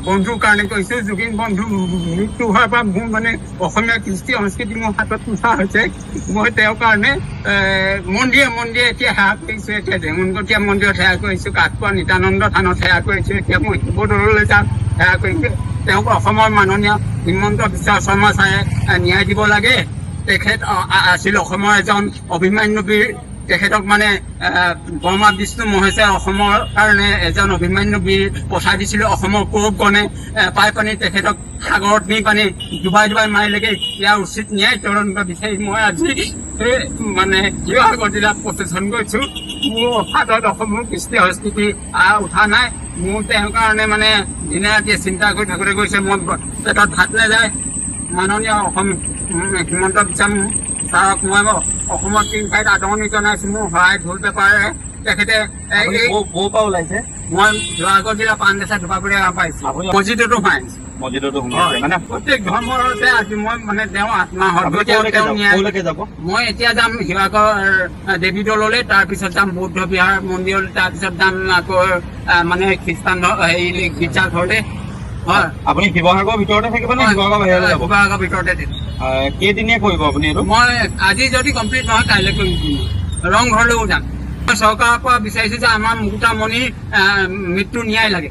বন্ধুৰ কাৰণে কৈছোঁ। যোগীন বন্ধু মৃত্যু হোৱাৰ পৰা মোৰ মানে অসমীয়া কৃষ্টি সংস্কৃতি মোৰ হাতত পোষা হৈছে। মই তেওঁৰ কাৰণে মন্দিৰে এতিয়া সেৱা কৰিছোঁ। এতিয়া জেঙুনকটীয়া মন্দিৰত সেৱা কৰিছোঁ, কাঠপোৱা নিত্যানন্দ থানত সেৱা কৰিছোঁ। এতিয়া মই শিৱদৌললৈ যাম, সেৱা কৰিছোঁ। তেওঁক অসমৰ মাননীয় হিমন্ত বিশ্ব শৰ্মা ছাৰে ন্যায় দিব লাগে। তেখেত আছিল অসমৰ এজন অভিমান্যু বীৰ। তেখেতক মানে বৰ্মা বিষ্ণু মহেশে অসমৰ কাৰণে এজন অভিমান্যু বীৰ পঠাই দিছিলোঁ। অসমৰ কৌৰৱগণে পাই পানী তেখেতক সাগৰত নি পানী ডুবাই মাৰিলেগে। ইয়াৰ উচিত ন্যায় তদন্ত বিচাৰি মই আজি মানে শিৱসাগৰ জিলাত প্ৰচেচন কৰিছোঁ। মোৰ হাতত অসমৰ কৃষ্টি সংস্কৃতি উঠা নাই। মোৰ তেওঁৰ কাৰণে মানে দিনে ৰাতিয়ে চিন্তা কৰি থাকোঁতে গৈছে। মই পেটত ভাত নাযায়। মাননীয় অসম হিমন্ত বিশ্ব ছাৰক মই অসমৰ 3 ঠাইত আদৰণি জনাইছোঁ। মোৰ সহায় ঢোল পেপাৰে তেখেতে ওলাইছে। মই শিৱসাগৰ জিলা পাণবেচা ধুপাগুৰি পাইছোঁ। মছজিদতো সোমাইছোঁ। মানে প্ৰত্যেক ধৰ্মতে আজি মই মানে তেওঁ আত্মা যাব। মই এতিয়া যাম শিৱসাগৰ দেৱী দৌললৈ, তাৰপিছত যাম বৌদ্ধ বিহাৰ মন্দিৰলৈ, তাৰপিছত যাম আকৌ মানে খ্ৰীষ্টান গীৰ্জাঘৰলৈ। হয়, আপুনি শিৱসাগৰৰ ভিতৰতে থাকিব নে শিৱসাগৰ বাহিৰলৈ যাব? শিৱসাগৰ ভিতৰতে থাকিব। কেইদিনীয়া কৰিব আপুনি এইটো? মই আজি যদি কমপ্লিট নহয় কাইলৈ কৰিম। ৰংঘৰলৈও যাম। মই চৰকাৰৰ পৰা বিচাৰিছোঁ যে আমাৰ মুকুতামণিৰ মৃত্যু ন্যায় লাগে।